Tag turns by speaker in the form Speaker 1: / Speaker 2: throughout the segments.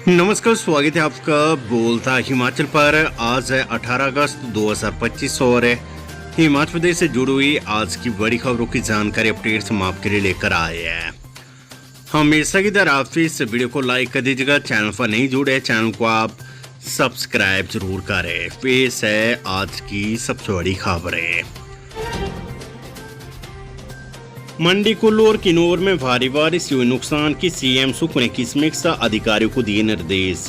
Speaker 1: नमस्कार, स्वागत है आपका बोलता हिमाचल पर। आज है 18 अगस्त 2025 और हिमाचल प्रदेश से जुड़ी हुई आज की बड़ी खबरों की जानकारी अपडेट्स हम आपके लिए लेकर आए हैं। हमेशा की तरह आप इस वीडियो को लाइक कर दीजिएगा। चैनल पर नहीं जुड़े चैनल को आप सब्सक्राइब जरूर करें। पेश है आज की सबसे बड़ी खबरें। मंडी, कुल्लू और किन्नौर में भारी बारिश से हुए नुकसान की सीएम सुख ने किसमिक्स अधिकारियों को दिए निर्देश।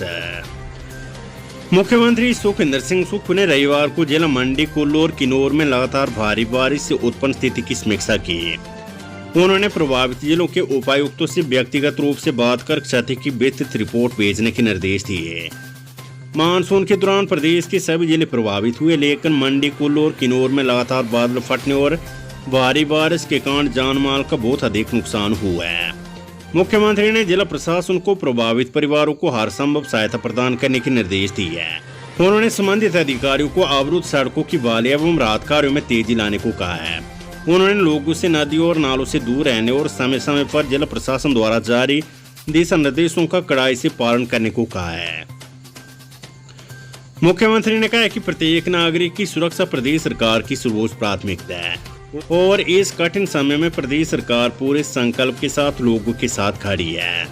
Speaker 1: मुख्यमंत्री सुखविंदर सिंह सुक्खू ने रविवार को जिला मंडी, कुल्लू और किन्नौर में लगातार भारी बारिश से उत्पन्न स्थिति की समीक्षा की। उन्होंने प्रभावित जिलों के उपायुक्तों से व्यक्तिगत रूप से बात कर क्षति की विस्तृत रिपोर्ट भेजने के निर्देश दिए। मानसून के दौरान प्रदेश के सभी जिले प्रभावित हुए, लेकिन मंडी, कुल्लू और किन्नौर में लगातार बादल फटने और भारी बारिश के कारण जान माल का बहुत अधिक नुकसान हुआ है। मुख्यमंत्री ने जिला प्रशासन को प्रभावित परिवारों को हर संभव सहायता प्रदान करने के निर्देश दिए हैं। उन्होंने संबंधित अधिकारियों को अवरुद्ध सड़कों की बहाली एवं राहत कार्यों में तेजी लाने को कहा है। उन्होंने लोगों से नदियों और नालों से दूर रहने और समय समय पर जिला प्रशासन द्वारा जारी दिशा निर्देशों का कड़ाई से पालन करने को कहा है। मुख्यमंत्री ने कहा कि प्रत्येक नागरिक की सुरक्षा प्रदेश सरकार की सर्वोच्च प्राथमिकता है और इस कठिन समय में प्रदेश सरकार पूरे संकल्प के साथ लोगों के साथ खड़ी है।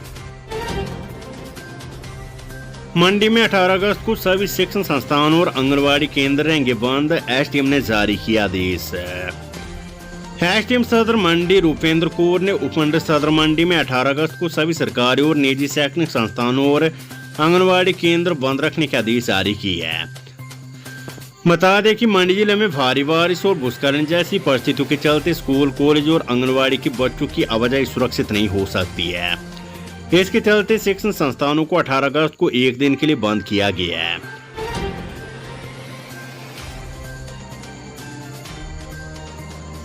Speaker 1: मंडी में 18 अगस्त को सभी शिक्षण संस्थान और आंगनबाड़ी केंद्र रहेंगे बंद, एसडीएम ने जारी किया आदेश। एसडीएम सदर मंडी रूपेंद्र कौर ने उपमंडल सदर मंडी में 18 अगस्त को सभी सरकारी और निजी शैक्षणिक संस्थानों और आंगनबाड़ी केंद्र बंद रखने के आदेश जारी किए हैं। बता दें कि मंडी जिले में भारी बारिश और भूस्खलन जैसी परिस्थितियों के चलते स्कूल, कॉलेज और आंगनबाड़ी के बच्चों की आवाजाही सुरक्षित नहीं हो सकती है। इसके चलते शिक्षण संस्थानों को 18 अगस्त को एक दिन के लिए बंद किया गया है।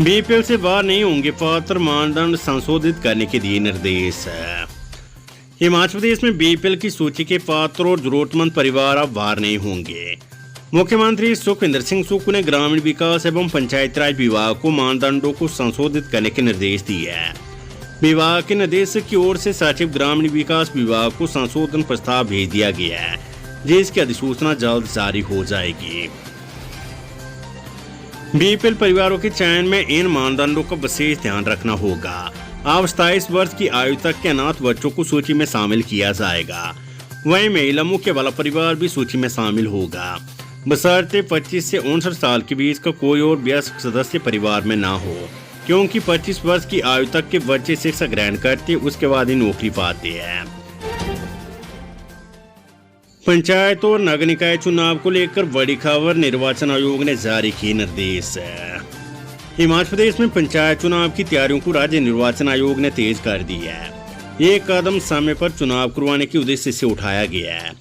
Speaker 1: बीपीएल से बाहर नहीं होंगे पात्र, मानदंड संशोधित करने के दिए निर्देश। हिमाचल प्रदेश में बीपीएल की सूची के पात्र और जरूरतमंद परिवार अब बाहर नहीं होंगे। मुख्यमंत्री सुखविंदर सिंह सुक्खू ने ग्रामीण विकास एवं पंचायत राज विभाग को मानदंडों को संशोधित करने के निर्देश दिए हैं। विभाग के निदेशक की ओर से सचिव ग्रामीण विकास विभाग को संशोधन प्रस्ताव भेज दिया गया है, जिसकी अधिसूचना जल्द जारी हो जाएगी। बीपीएल परिवारों के चयन में इन मानदंडों का विशेष ध्यान रखना होगा। अब 27 वर्ष की आयु तक के अनाथ बच्चों को सूची में शामिल किया जाएगा। वहीं महिला मुख्य वाला परिवार भी सूची में शामिल होगा, बशर्ते 25 से 59 साल के बीच का कोई और वयस्क सदस्य परिवार में ना हो, क्योंकि 25 वर्ष की आयु तक के बच्चे शिक्षा ग्रहण करते उसके बाद ही नौकरी पाते हैं। पंचायत और नगर निकाय चुनाव को लेकर बड़ी खबर, निर्वाचन आयोग ने जारी किए निर्देश। हिमाचल प्रदेश में पंचायत चुनाव की तैयारियों को राज्य निर्वाचन आयोग ने तेज कर दिया है। ये कदम समय पर चुनाव करवाने के उद्देश्य से उठाया गया है।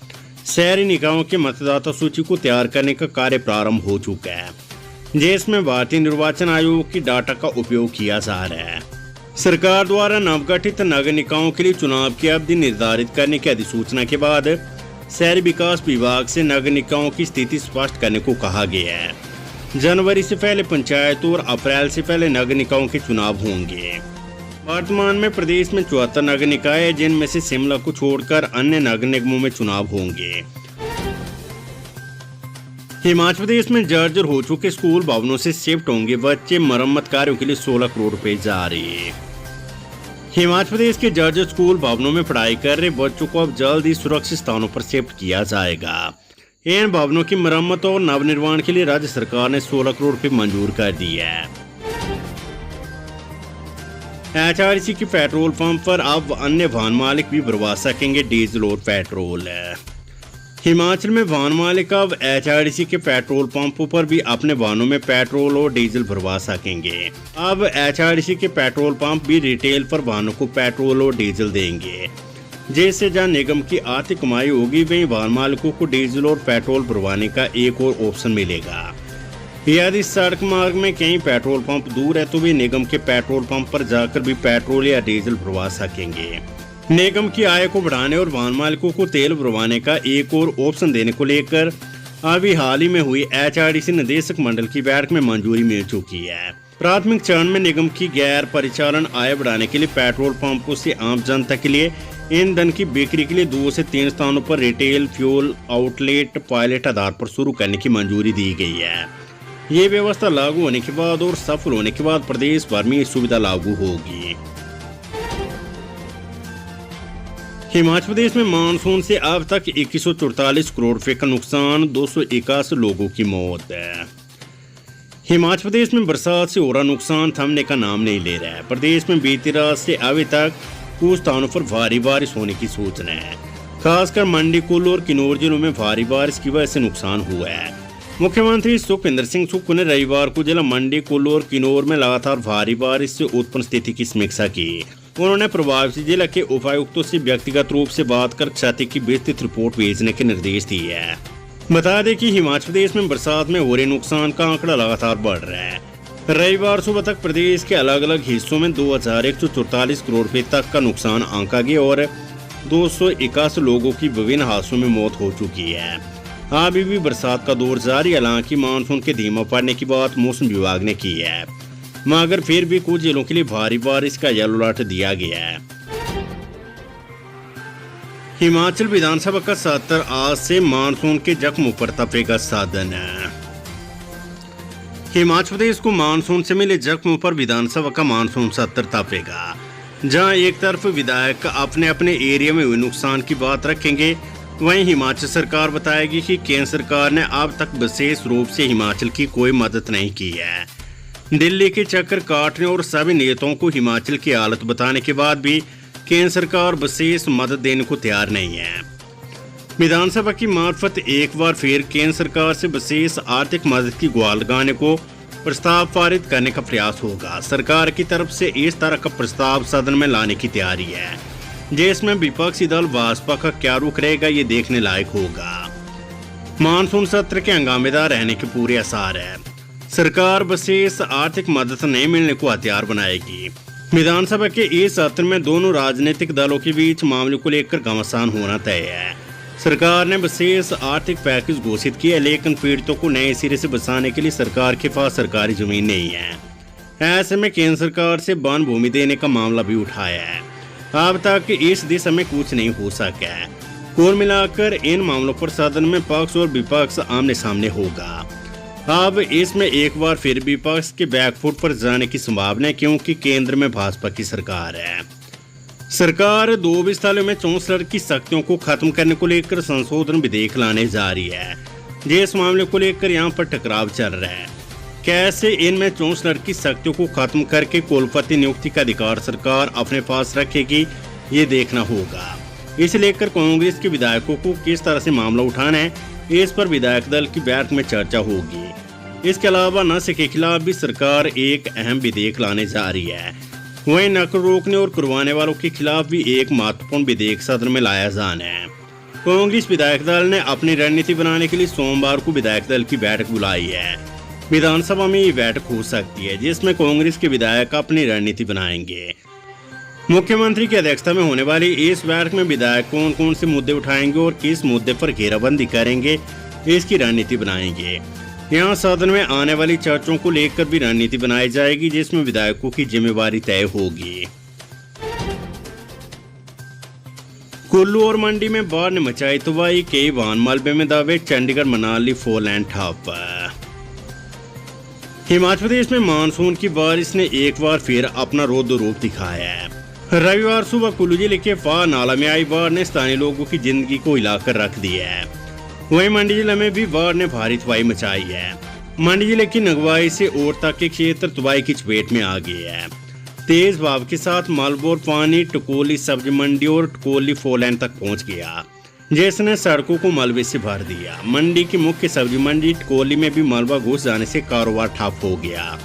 Speaker 1: शहरी निकायों के मतदाता सूची को तैयार करने का कार्य प्रारंभ हो चुका है, जिसमें भारतीय निर्वाचन आयोग की डाटा का उपयोग किया जा रहा है। सरकार द्वारा नवगठित नगर निकायों के लिए चुनाव की अवधि निर्धारित करने की अधिसूचना के बाद शहरी विकास विभाग से नगर निकायों की स्थिति स्पष्ट करने को कहा गया है। जनवरी से पहले पंचायत और अप्रैल से पहले नगर निकायों के चुनाव होंगे। वर्तमान में प्रदेश में 74 नगर निकाय है, जिनमें से शिमला को छोड़कर अन्य नगर निगमों में चुनाव होंगे। हिमाचल प्रदेश में जर्जर हो चुके स्कूल भवनों से शिफ्ट होंगे बच्चे, मरम्मत कार्यों के लिए 16 करोड़ रुपए जारी। हिमाचल प्रदेश के जर्जर स्कूल भवनों में पढ़ाई कर रहे बच्चों को अब जल्द ही सुरक्षित स्थानों पर शिफ्ट किया जाएगा। इन भवनों की मरम्मत और नवनिर्माण के लिए राज्य सरकार ने 16 करोड़ रुपए मंजूर कर दिए है। एचआरटीसी के पेट्रोल पंप पर अब अन्य वाहन मालिक भी भरवा सकेंगे डीजल और पेट्रोल। हिमाचल में वाहन मालिक अब एचआरटीसी के पेट्रोल पंपों पर भी अपने वाहनों में पेट्रोल और डीजल भरवा सकेंगे। अब एचआरटीसी के पेट्रोल पंप भी रिटेल पर वाहनों को पेट्रोल और डीजल देंगे, जिससे जहां निगम की आर्थिक कमाई होगी वहीं वाहन मालिकों को डीजल और पेट्रोल भरवाने का एक और ऑप्शन मिलेगा। यदि सड़क मार्ग में कहीं पेट्रोल पंप दूर है तो वे निगम के पेट्रोल पंप पर जाकर भी पेट्रोल या डीजल भरवा सकेंगे। निगम की आय को बढ़ाने और वाहन मालिकों को तेल भरवाने का एक और ऑप्शन देने को लेकर अभी हाल ही में हुई एचआरटीसी निदेशक मंडल की बैठक में मंजूरी मिल चुकी है। प्राथमिक चरण में निगम की गैर परिचालन आय बढ़ाने के लिए पेट्रोल पंपों से आम जनता के लिए ईंधन की बिक्री के लिए 2 से 3 स्थानों पर रिटेल फ्यूल आउटलेट पायलट आधार पर शुरू करने की मंजूरी दी गई है। ये व्यवस्था लागू होने के बाद और सफल होने के बाद प्रदेश भर में ये सुविधा लागू होगी। हिमाचल प्रदेश में मानसून से अब तक 2144 करोड़ रुपए का नुकसान, 281 लोगों की मौत है। हिमाचल प्रदेश में बरसात से हो रहा नुकसान थमने का नाम नहीं ले रहा है। प्रदेश में बीती रात से अभी तक कुछ स्थानों पर भारी बारिश होने की सूचना है। खासकर मंडी, कुल्लू और किन्नौर जिलों में भारी बारिश की वजह से नुकसान हुआ है। मुख्यमंत्री सुखविंदर सिंह सुक्खू ने रविवार को जिला मंडी, कुल्लू और किन्नौर में लगातार भारी बारिश से उत्पन्न स्थिति की समीक्षा की। उन्होंने प्रभावित जिला के उपायुक्तों से व्यक्तिगत रूप से बात कर क्षति की विस्तृत रिपोर्ट भेजने के निर्देश दिए हैं। बता दें कि हिमाचल प्रदेश में बरसात में हो रहे नुकसान का आंकड़ा लगातार बढ़ रहा है। रविवार सुबह तक प्रदेश के अलग अलग हिस्सों में 2144 करोड़ रुपए तक का नुकसान आंका गया और 281 लोगों की विभिन्न हादसों में मौत हो चुकी है। अभी भी बरसात का दौर जारी, हालांकि मानसून के धीमा पड़ने की बात मौसम विभाग ने की है, मगर फिर भी कुछ जिलों के लिए भारी बारिश का येलो अलर्ट दिया गया है। हिमाचल विधानसभा का सत्र आज से मानसून के जख्मों पर तपेगा साधन है। हिमाचल प्रदेश को मानसून से मिले जख्मों पर विधानसभा का मानसून सत्र तपेगा, जहां एक तरफ विधायक अपने अपने एरिया में हुए नुकसान की बात रखेंगे, वहीं हिमाचल सरकार बताएगी कि केंद्र सरकार ने अब तक विशेष रूप से हिमाचल की कोई मदद नहीं की है। दिल्ली के चक्कर काटने और सभी नेताओं को हिमाचल की हालत बताने के बाद भी केंद्र सरकार विशेष मदद देने को तैयार नहीं है। विधानसभा की मार्फत एक बार फिर केंद्र सरकार से विशेष आर्थिक मदद की गुहार लगाने को प्रस्ताव पारित करने का प्रयास होगा। सरकार की तरफ से इस तरह का प्रस्ताव सदन में लाने की तैयारी है, जिसमें विपक्षी दल भाजपा का क्या रुख रहेगा ये देखने लायक होगा। मानसून सत्र के हंगामेदार रहने के पूरे आसार है। सरकार विशेष आर्थिक मदद नहीं मिलने को हथियार बनाएगी। विधानसभा के इस सत्र में दोनों राजनीतिक दलों के बीच मामले को लेकर घमासान होना तय है। सरकार ने विशेष आर्थिक पैकेज घोषित किया, लेकिन पीड़ितों को नए सिरे से बचाने के लिए सरकार के पास सरकारी जमीन नहीं है। ऐसे में केंद्र सरकार से वन भूमि देने का मामला भी उठाया है। अब तक इस दिशा में कुछ नहीं हो सका है। कुल मिलाकर इन मामलों पर सदन में पक्ष और विपक्ष आमने सामने होगा। अब इसमें एक बार फिर विपक्ष के बैकफुट पर जाने की संभावना है, क्योंकि केंद्र में भाजपा की सरकार है। सरकार 2 विस्थलों में चौंसलर की शक्तियों को खत्म करने को लेकर संशोधन विधेयक लाने जा रही है। जिस मामले को लेकर यहाँ पर टकराव चल रहा है, कैसे इनमें चौंसलर की शक्तियों को खत्म करके कुलपति नियुक्ति का अधिकार सरकार अपने पास रखेगी, ये देखना होगा। इसे लेकर कांग्रेस के विधायकों को किस तरह से मामला उठाना है, इस पर विधायक दल की बैठक में चर्चा होगी। इसके अलावा नशे के खिलाफ भी सरकार एक अहम विधेयक लाने जा रही है। वहीं नकल रोकने और करवाने वालों के खिलाफ भी एक महत्वपूर्ण विधेयक सदन में लाया जाना है। कांग्रेस विधायक दल ने अपनी रणनीति बनाने के लिए सोमवार को विधायक दल की बैठक बुलाई है। विधानसभा में ये बैठक हो सकती है, जिसमें कांग्रेस के विधायक अपनी रणनीति बनाएंगे। मुख्यमंत्री की अध्यक्षता में होने वाली इस बैठक में विधायक कौन कौन से मुद्दे उठाएंगे और किस मुद्दे पर घेराबंदी करेंगे, इसकी रणनीति बनाएंगे। यहाँ सदन में आने वाली चर्चाओं को लेकर भी रणनीति बनाई जाएगी, जिसमें विधायकों की जिम्मेवारी तय होगी। कुल्लू और मंडी में बाढ़ ने मचाई तबाही, कई वाहन मलबे में दबे, चंडीगढ़ मनाली 4 लेन ठप। हिमाचल प्रदेश में मानसून की बारिश ने एक बार फिर अपना रौद्र रूप दिखाया है। रविवार सुबह कुल्लू जिले के फा नाला में आई बाढ़ ने स्थानीय लोगों की जिंदगी को हिलाकर रख दिया है। वहीं मंडी जिले में भी बाढ़ ने भारी तबाही मचाई है। मंडी जिले की नगवाई से ओर तक के क्षेत्र तबाही की चपेट में आ गए हैं। तेज बहाव के साथ मलबा और पानी टकोली सब्जी मंडी और टकोली 4 लेन तक पहुंच गया, जिसने सड़कों को मलबे से भर दिया। मंडी की मुख्य सब्जी मंडी टकोली में भी मलबा घुस जाने से कारोबार ठप हो गया।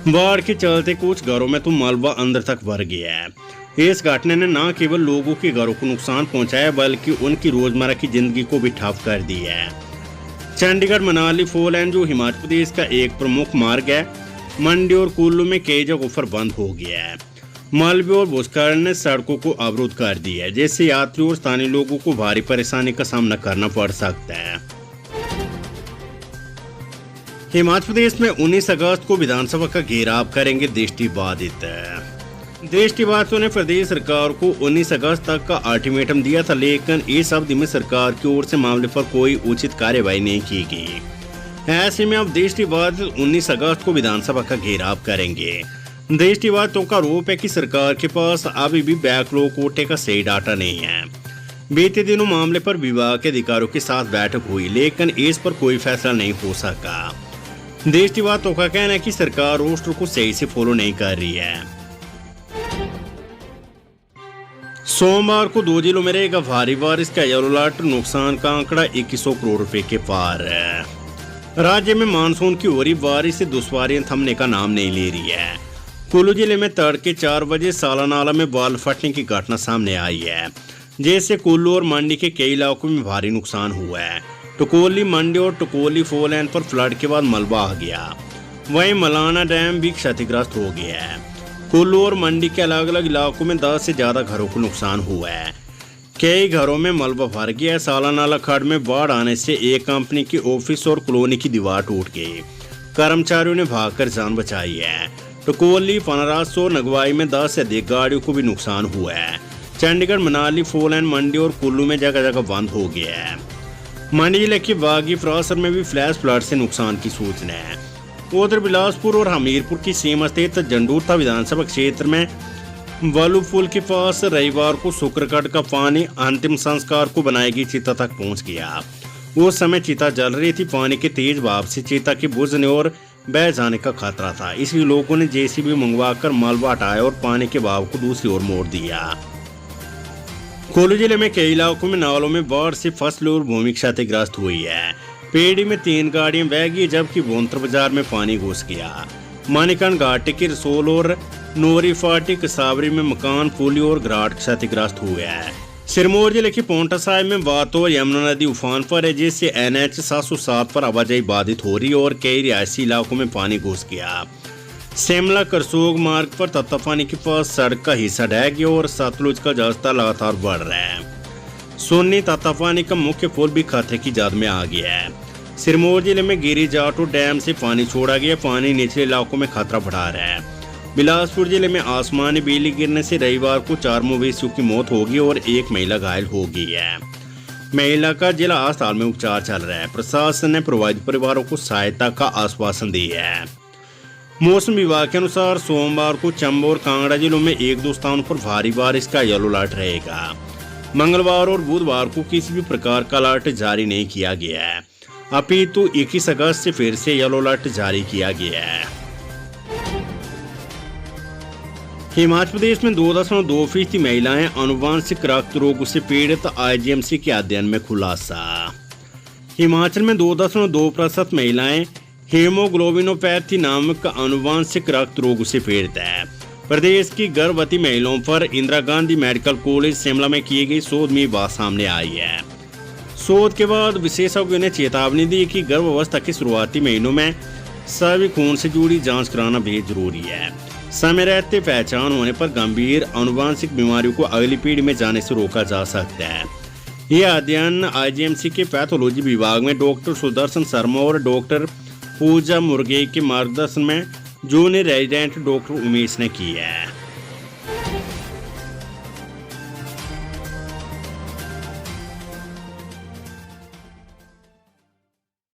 Speaker 1: बाढ़ के चलते कुछ घरों में तो मलबा अंदर तक भर गया है। इस घटना ने न केवल लोगों के घरों को नुकसान पहुंचाया, बल्कि उनकी रोजमर्रा की जिंदगी को भी ठप कर दिया है। चंडीगढ़ मनाली 4 लेन जो हिमाचल प्रदेश का एक प्रमुख मार्ग है, मंडी और कुल्लू में कई जगहों पर बंद हो गया है। मलबे और भूस्खलन ने सड़कों को अवरुद्ध कर दिया है, जिससे यात्रियों और स्थानीय लोगों को भारी परेशानी का सामना करना पड़ सकता है। हिमाचल प्रदेश में 19 अगस्त को विधानसभा का घेराव करेंगे दृष्टिबाधित। देश की बातों ने प्रदेश सरकार को 19 अगस्त तक का अल्टीमेटम दिया था, लेकिन इस अवधि में सरकार की ओर से मामले पर कोई उचित कार्यवाही नहीं की गई। ऐसे में अब देश की बात 19 अगस्त को विधानसभा का घेराव करेंगे। देश की बातों का आरोप है कि सरकार के पास अभी भी बैकलॉग कोटे का सही डाटा नहीं है। बीते दिनों मामले पर विभाग के अधिकारियों के साथ बैठक हुई, लेकिन इस पर कोई फैसला नहीं हो सका। देश की बातों का कहना है कि सरकार रोस्टर को सही से फॉलो नहीं कर रही है। सोमवार को 2 जिलों में रहेगा भारी बारिश का येलो अलर्ट, नुकसान का आंकड़ा 2100 करोड़ रुपए के पार है। राज्य में मानसून की हो रही बारिश से दुश्वारियां थमने का नाम नहीं ले रही है। कुल्लू जिले में तड़के 4 बजे साला नाला में बाल फटने की घटना सामने आई है, जैसे कुल्लू और मंडी के कई इलाकों में भारी नुकसान हुआ है। टकोली मंडी और टकोली फोर लाइन पर फ्लड के बाद मलबा आ गया। वहीं मलाना डैम भी क्षतिग्रस्त हो गया है। कुल्लू और मंडी के अलग अलग इलाकों में 10 से ज्यादा घरों को नुकसान हुआ है। कई घरों में मलबा भर गया है। साला नाला खड्ड में बाढ़ आने से एक कंपनी की ऑफिस और कॉलोनी की दीवार टूट गई। कर्मचारियों ने भागकर जान बचाई है। टकोली, पनरासो, नगवाई में 10 से अधिक गाड़ियों को भी नुकसान हुआ है। चंडीगढ़, मनाली, फोर लाइन, मंडी और कुल्लू में जगह जगह बंद हो गया है। मंडी जिले के बागी फ्रासर में भी फ्लैश फ्लड से नुकसान की सूचना है। उधर बिलासपुर और हमीरपुर की सीमा स्थित जंडूता विधानसभा क्षेत्र में वालू पुल के पास रविवार को शुक्रगढ़ का पानी अंतिम संस्कार को बनाई गई चिता तक पहुंच गया। उस समय चिता जल रही थी। पानी के तेज भाव से चिता के बुझने और बह जाने का खतरा था, इसलिए लोगों ने जेसीबी मंगवाकर मलबा हटाया और पानी के भाव को दूसरी ओर मोड़ दिया। कुल्लू जिले में कई इलाकों में नालों में बाढ़ से फसल और भूमि क्षतिग्रस्त हुई है। पेड़ी में 3 गाड़ियां बह गई, जबकि बोंतर बाजार में पानी घुस गया। मानिकन घाटी के रसोल और नोरी फाटी कसावरी में मकान, पुली और घाट क्षतिग्रस्त हुए हैं। सिरमौर जिले के पोंटा साहिब में बातो और यमुना नदी उफान पर है, जिससे NH 707 पर आवाजाही बाधित हो रही और कई रिहायशी इलाकों में पानी घुस गया। शिमला करसोग मार्ग पर तत्तापानी के पास सड़क का हिस्सा ढह गया और सतलुज का जलस्तर लगातार बढ़ रहा है। सोनी तत्तापानी का मुख्य पुल भी खतरे की जद में आ गया है। सिरमौर जिले में गिरी जाटो डैम से पानी छोड़ा गया। पानी निचले इलाकों में खतरा बढ़ा रहा है। बिलासपुर जिले में आसमानी बिजली गिरने से रविवार को 4 मवेशियों की मौत होगी और एक महिला घायल हो गई है। महिला का जिला अस्पताल में उपचार चल रहा है। प्रशासन ने प्रभावित परिवारों को सहायता का आश्वासन दिया है। मौसम विभाग के अनुसार सोमवार को चंबा और कांगड़ा जिलों में 1-2 स्थानों पर भारी बारिश का येलो अलर्ट रहेगा। मंगलवार और बुधवार को किसी भी प्रकार का अलर्ट जारी नहीं किया गया है, अपितु 21 अगस्त से फिर से येलो अलर्ट जारी किया गया है। हिमाचल प्रदेश में 2.2% महिलाएं अनुवांशिक रक्त रोग से पीड़ित, IGMC के अध्ययन में खुलासा। हिमाचल में 2.2% महिलाएं हेमोग्लोबिनोपैथी नामक अनुवांशिक रक्त रोग से पीड़ित है। प्रदेश की गर्भवती महिलाओं पर इंदिरा गांधी मेडिकल कॉलेज शिमला में की गई शोध में बात सामने आई है। शोध के बाद विशेषज्ञों ने चेतावनी दी कि गर्भावस्था के शुरुआती महीनों में सभी खून से जुड़ी जांच कराना बेहद जरूरी है। समय रहते पहचान होने पर गंभीर अनुवांशिक बीमारियों को अगली पीढ़ी में जाने से रोका जा सकता है। यह अध्ययन IGMC के पैथोलॉजी विभाग में डॉक्टर सुदर्शन शर्मा और डॉक्टर पूजा मुर्गे के मार्गदर्शन में जूनियर रेजिडेंट डॉक्टर उमेश ने की है।